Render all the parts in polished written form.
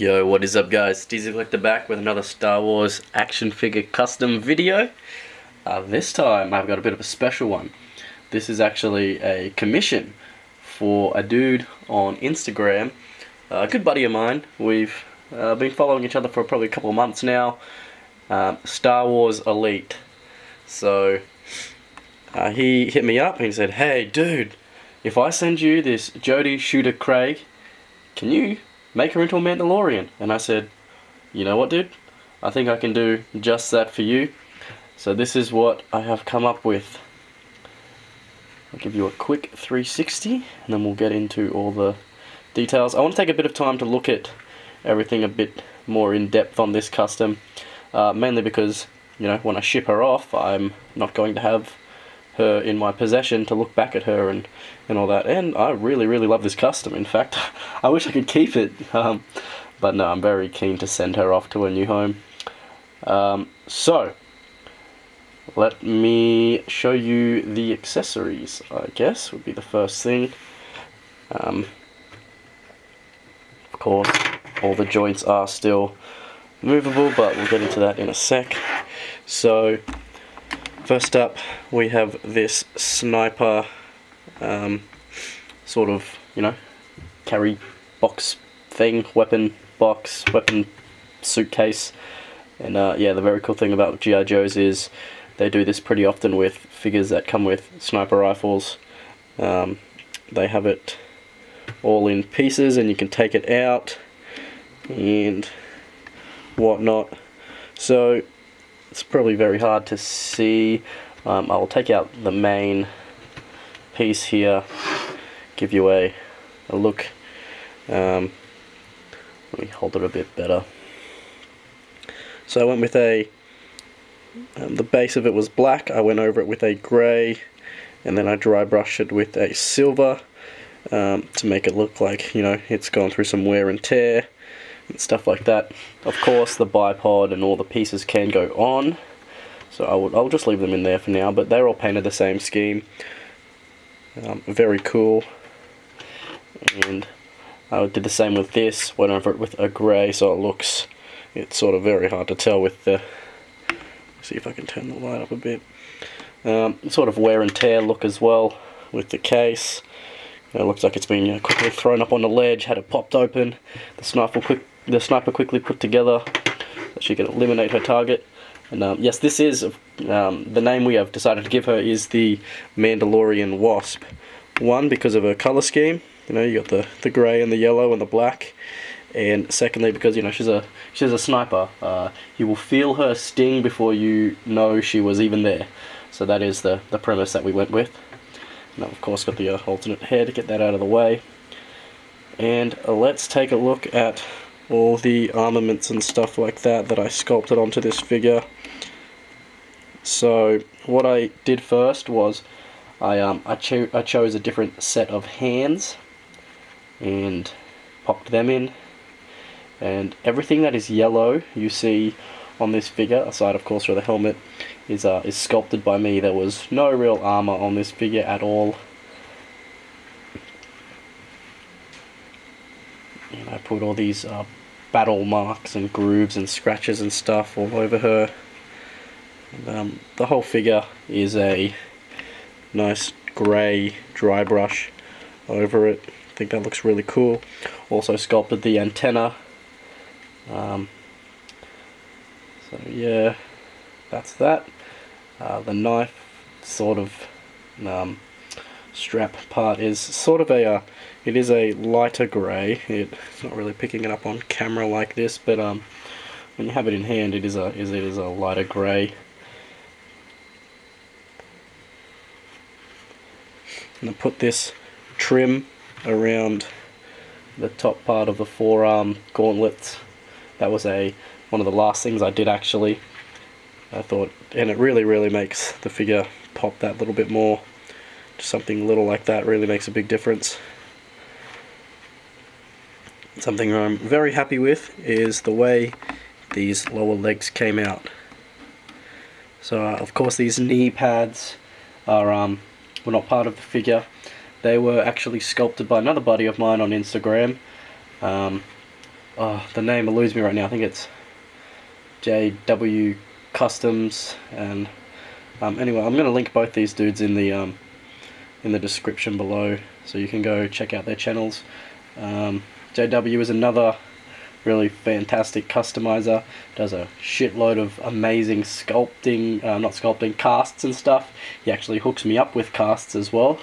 Yo, what is up guys? DZ Collector back with another Star Wars action figure custom video. This time I've got a bit of a special one. This is actually a commission for a dude on Instagram, a good buddy of mine. We've been following each other for probably a couple of months now. Star Wars Elite. So he hit me up and he said, "Hey dude, if I send you this Jodie Shooter Craig, can you make her into a Mandalorian?" And I said, "You know what, dude? I think I can do just that for you." So this is what I have come up with. I'll give you a quick 360 and then we'll get into all the details. I want to take a bit of time to look at everything a bit more in depth on this custom, mainly because, you know, when I ship her off, I'm not going to have her in my possession to look back at her and all that. And I really love this custom. In fact, I wish I could keep it, but no, I'm very keen to send her off to a new home. So let me show you the accessories, I guess would be the first thing. Of course, all the joints are still movable, but we'll get into that in a sec. So first up, we have this sniper sort of, you know, carry box thing, weapon box, weapon suitcase. And yeah, the very cool thing about G.I. Joes is they do this pretty often with figures that come with sniper rifles. They have it all in pieces and you can take it out and whatnot. So it's probably very hard to see. I'll take out the main piece here, give you a look. Let me hold it a bit better. So I went with the base of it was black. I went over it with a grey, and then I dry brushed it with a silver to make it look like, you know, it's gone through some wear and tear and stuff like that. Of course, the bipod and all the pieces can go on, so I'll just leave them in there for now. But they're all painted the same scheme. Very cool. And I did the same with this. Went over it with a grey, so it's sort of very hard to tell with the. See if I can turn the light up a bit. Sort of wear and tear look as well with the case. It looks like it's been, you know, quickly thrown up on the ledge, had it popped open. The sniper quickly put together so she can eliminate her target. And yes, this is the name we have decided to give her is the Mandalorian Wasp. One, because of her color scheme. You know, you got the grey and the yellow and the black. And secondly, because, you know, she's a sniper. You will feel her sting before you know she was even there. So that is the premise that we went with. And I've of course got the alternate head, get that out of the way. And let's take a look at all the armaments and stuff like that I sculpted onto this figure. So what I did first was I chose a different set of hands and popped them in. And everything that is yellow you see on this figure, aside of course from the helmet, is sculpted by me. There was no real armor on this figure at all. And I put all these battle marks and grooves and scratches and stuff all over her. And, the whole figure is a nice grey dry brush over it. I think that looks really cool. Also sculpted the antenna. So yeah, that's that. The knife sort of strap part is sort of it is a lighter grey. It's not really picking it up on camera like this, but when you have it in hand, it is a lighter grey. And I put this trim around the top part of the forearm gauntlets. That was one of the last things I did actually. I thought, and it really makes the figure pop that little bit more. Just something little like that really makes a big difference. Something I'm very happy with is the way these lower legs came out. So of course these knee pads are were not part of the figure. They were actually sculpted by another buddy of mine on Instagram. the name eludes me right now. I think it's JW Customs, and anyway, I'm going to link both these dudes in the description below, so you can go check out their channels. JW is another really fantastic customizer, does a shitload of amazing sculpting, not sculpting, casts and stuff. He actually hooks me up with casts as well,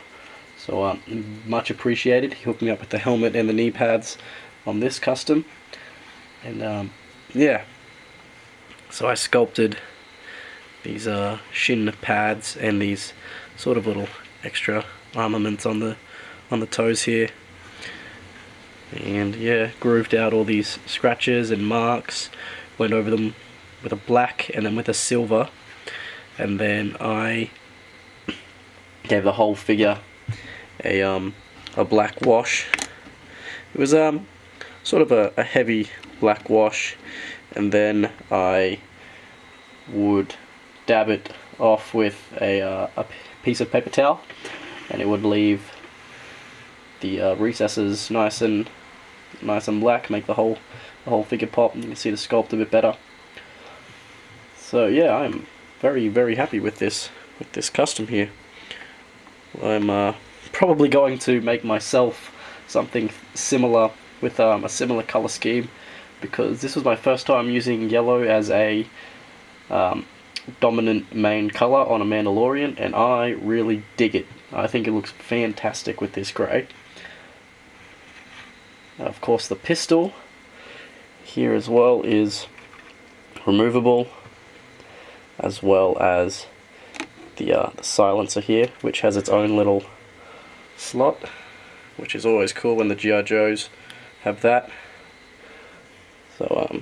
so much appreciated. He hooked me up with the helmet and the knee pads on this custom, and yeah, so I sculpted these shin pads and these sort of little extra armaments on the toes here, and yeah, grooved out all these scratches and marks, went over them with a black and then with a silver, and then I gave the whole figure a black wash. It was sort of a heavy black wash, and then I would dab it off with a piece of paper towel, and it would leave the recesses nice and black, make the whole figure pop, and you can see the sculpt a bit better. So yeah, I'm very happy with this custom here. I'm probably going to make myself something similar with a similar color scheme, because this was my first time using yellow as a dominant main color on a Mandalorian, and I really dig it. I think it looks fantastic with this grey. Of course, the pistol here as well is removable, as well as the silencer here, which has its own little slot, which is always cool when the G.I. Joes have that. So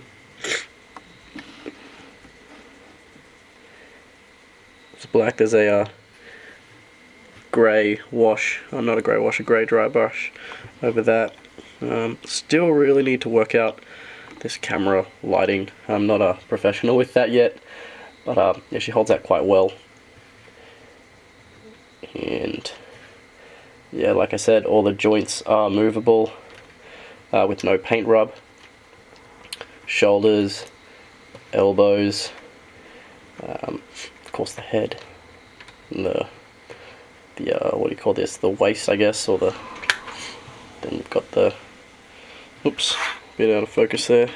it's black. There's a grey wash, not a grey wash, a grey dry brush over that. Still really need to work out this camera lighting. I'm not a professional with that yet, but yeah, she holds that quite well. And yeah, like I said, all the joints are movable with no paint rub. Shoulders, elbows, of course the head, and the what do you call this? The waist, I guess, or the. Then you've got the. Oops, bit out of focus there.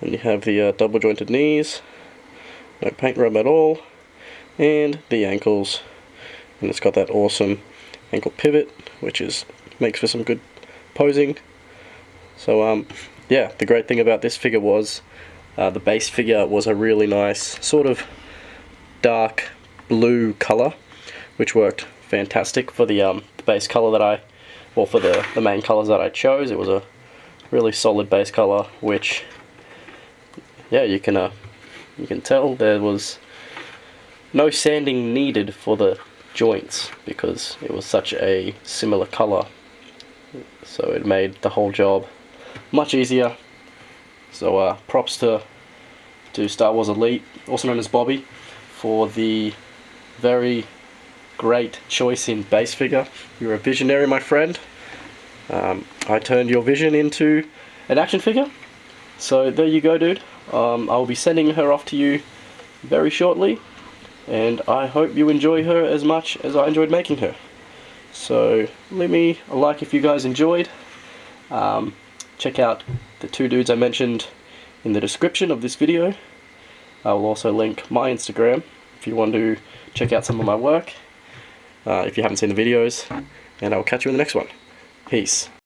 And you have the double jointed knees, no paint rub at all, and the ankles, and it's got that awesome ankle pivot, which makes for some good posing. So yeah, the great thing about this figure was the base figure was a really nice sort of dark blue color, which worked fantastic for the base color that for the main colors that I chose. It was a really solid base color, which yeah, you can tell there was no sanding needed for the joints because it was such a similar color, so it made the whole job much easier. So props to Star Wars Elite, also known as Bobby, for the very great choice in base figure. You're a visionary, my friend. I turned your vision into an action figure, so there you go, dude. I'll be sending her off to you very shortly, and I hope you enjoy her as much as I enjoyed making her. So leave me a like if you guys enjoyed. Check out the two dudes I mentioned in the description of this video. I will also link my Instagram if you want to check out some of my work, if you haven't seen the videos, and I will catch you in the next one. Peace.